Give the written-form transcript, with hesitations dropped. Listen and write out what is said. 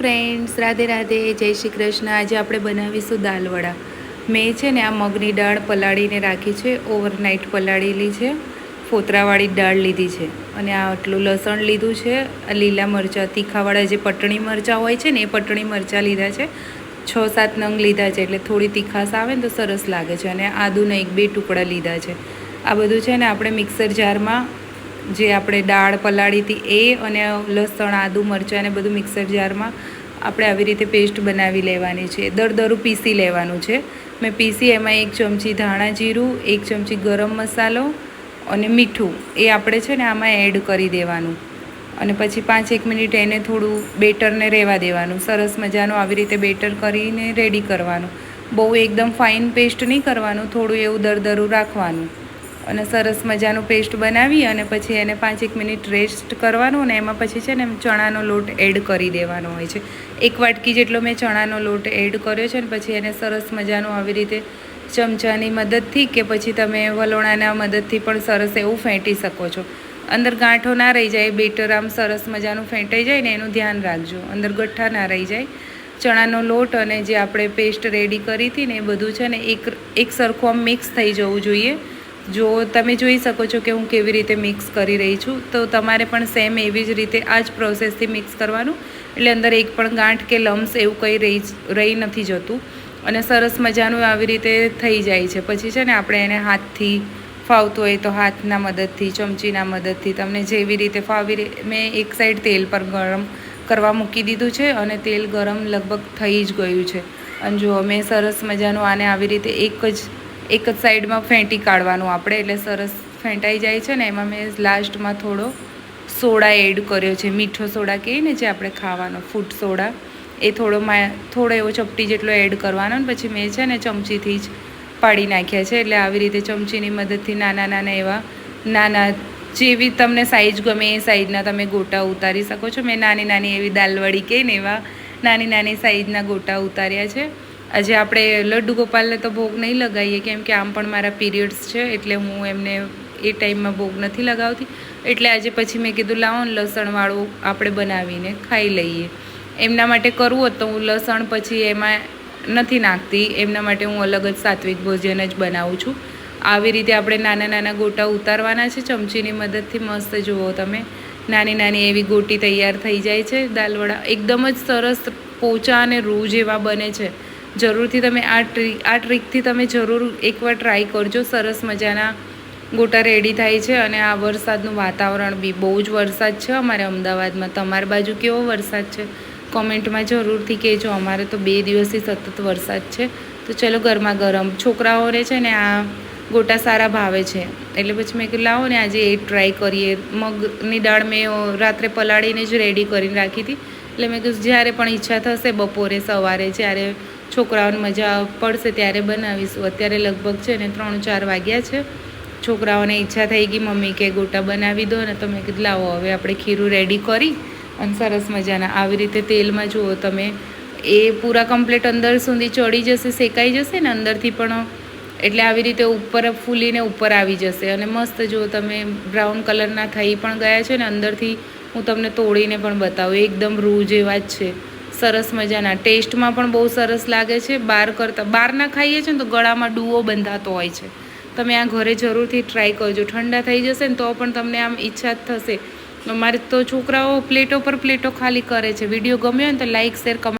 Friends, Radhe Radhe, જય શ્રી કૃષ્ણ। આજે આપણે બનાવીશું દાલવડા। મેં છે ને આ મગની દાળ પલાળીને રાખી છે, ઓવરનાઇટ પલાળેલી છે, ફોતરાવાળી દાળ લીધી છે અને આ આટલું લસણ લીધું છે, લીલા મરચાં તીખાવાળા જે પટણી મરચાં હોય છે ને એ પટણી મરચાં લીધા છે, 6-7 નંગ લીધા છે, એટલે થોડી તીખાશ આવે ને તો સરસ લાગે છે। અને આદુના 1-2 ટુકડા લીધા છે। આ બધું છે ને આપણે મિક્સર જારમાં જે આપણે દાળ પલાળી હતી એ અને લસણ આદુ મરચાં ને બધું મિક્સર જારમાં આપણે આવી રીતે પેસ્ટ બનાવી લેવાની છે, દરદરું પીસી લેવાનું છે। મેં પીસી એમાં 1 ચમચી ધાણા જીરું, 1 ચમચી ગરમ મસાલો અને મીઠું એ આપણે છે ને આમાં એડ કરી દેવાનું અને પછી 5-1 મિનિટ એને થોડું બેટરને રહેવા દેવાનું। સરસ મજાનું આવી રીતે બેટર કરીને રેડી કરવાનું। બહુ એકદમ ફાઇન પેસ્ટ નહીં કરવાનું, થોડું એવું દરદરું રાખવાનું અને સરસ મજાનું પેસ્ટ બનાવી અને પછી એને 5-1 મિનિટ રેસ્ટ કરવાનું અને એમાં પછી છે ને ચણાનો લોટ એડ કરી દેવાનો હોય છે। 1 વાટકી જેટલો મેં ચણાનો લોટ એડ કર્યો છે ને પછી એને સરસ મજાનું આવી રીતે ચમચાની મદદથી કે પછી તમે વલોણાના મદદથી પણ સરસ એવું ફેંટી શકો છો। અંદર ગાંઠો ના રહી જાય, બેટર આમ સરસ મજાનું ફેંટાઈ જાય ને એનું ધ્યાન રાખજો, અંદર ગઠ્ઠા ના રહી જાય। ચણાનો લોટ અને જે આપણે પેસ્ટ રેડી કરી હતી ને એ બધું છે ને એક સરખું આમ મિક્સ થઈ જવું જોઈએ। જો તમે જોઈ શકો છો કે હું કેવી રીતે મિક્સ કરી રહી છું, તો તમારે પણ સેમ એવી જ રીતે આ જ પ્રોસેસથી મિક્સ કરવાનું, એટલે અંદર એક પણ ગાંઠ કે લમ્સ એવું કંઈ રહી નથી જતું અને સરસ મજાનું આવી રીતે થઈ જાય છે। પછી છે ને આપણે એને હાથથી ફાવતું હોય તો હાથના મદદથી, ચમચીના મદદથી, તમને જેવી રીતે ફાવી મેં એક સાઈડ તેલ પર ગરમ કરવા મૂકી દીધું છે અને તેલ ગરમ લગભગ થઈ જ ગયું છે અને જો મેં સરસ મજાનું આને આવી રીતે એક જ સાઈડમાં ફેંટી કાઢવાનું આપણે, એટલે સરસ ફેંટાઈ જાય છે ને એમાં મેં લાસ્ટમાં થોડો સોડા એડ કર્યો છે, મીઠો સોડા કહીએ ને જે આપણે ખાવાનો, ફૂડ સોડા, એ થોડો એવો ચપટી જેટલો એડ કરવાનો ને પછી મેં છે ને ચમચીથી જ પાડી નાખ્યા છે। એટલે આવી રીતે ચમચીની મદદથી નાના જેવી તમને સાઈઝ ગમે એ સાઈઝના તમે ગોટા ઉતારી શકો છો। મેં નાની એવી દાલવડી કહે ને એવા નાની સાઈઝના ગોટા ઉતાર્યા છે। આજે આપણે લડ્ડુ ગોપાલને તો ભોગ નહીં લગાવીએ, કેમ કે આમ પણ મારા પીરિયડ્સ છે એટલે હું એમને એ ટાઈમમાં ભોગ નથી લગાવતી, એટલે આજે પછી મેં કીધું લાવો ને લસણવાળું આપણે બનાવીને ખાઈ લઈએ। એમના માટે કરવું હોત તો હું લસણ પછી એમાં નથી નાખતી, એમના માટે હું અલગ જ સાત્વિક ભોજન જ બનાવું છું। આવી રીતે આપણે નાના ગોટા ઉતારવાના છે ચમચીની મદદથી। મસ્ત જુઓ તમે, નાની એવી ગોટી તૈયાર થઈ જાય છે। દાલવડા એકદમ જ સરસ પોચા અને રૂ જેવા બને છે। જરૂરથી તમે આ ટ્રીકથી તમે જરૂર એકવાર ટ્રાય કરજો, સરસ મજાના ગોટા રેડી થાય છે। અને આ વરસાદનું વાતાવરણ બી, બહુ જ વરસાદ છે અમારે અમદાવાદમાં। તમારી બાજુ કેવો વરસાદ છે કોમેન્ટમાં જરૂરથી કહેજો। અમારે તો 2 દિવસથી સતત વરસાદ છે। તો ચલો ગરમા ગરમ છોકરાઓને છે ને આ ગોટા સારા ભાવે છે, એટલે પછી મેં કીધું લાવો ને આજે એ ટ્રાય કરીએ। મગની દાળ મેં રાત્રે પલાળીને જ રેડી કરીને રાખી હતી, એટલે મેં કીધું જ્યારે પણ ઈચ્છા થશે બપોરે સવારે જ્યારે છોકરાઓને મજા પડશે ત્યારે બનાવીશું। અત્યારે લગભગ છે ને 3-4 વાગ્યા છે, છોકરાઓને ઈચ્છા થઈ ગઈ મમ્મી કે ગોટા બનાવી દો ને, તો મેં કીધું લાવો હવે આપણે ખીરું રેડી કરી અને સરસ મજાના આવી રીતે તેલમાં જુઓ તમે, એ પૂરા કમ્પ્લીટ અંદર સુધી ચડી જશે, શેકાઈ જશે ને અંદરથી પણ, એટલે આવી રીતે ઉપર ફૂલીને ઉપર આવી જશે અને મસ્ત જુઓ તમે બ્રાઉન કલરના થઈ પણ ગયા છે ને અંદરથી હું તમને તોડીને પણ બતાવું, એકદમ રૂ જેવા જ છે, સરસ મજાના। ટેસ્ટમાં પણ બહુ સરસ લાગે છે। બહારના ખાઈએ છીએ ને તો ગળામાં ડૂઓ બંધાતો હોય છે, તમે આ ઘરે જરૂરથી ટ્રાય કરજો। ઠંડા થઈ જશે ને તો પણ તમને આમ ઈચ્છા જ થશે। મારે તો છોકરાઓ પ્લેટો પર પ્લેટો ખાલી કરે છે। વિડીયો ગમ્યો ને તો લાઇક, શેર, કમેન્ટ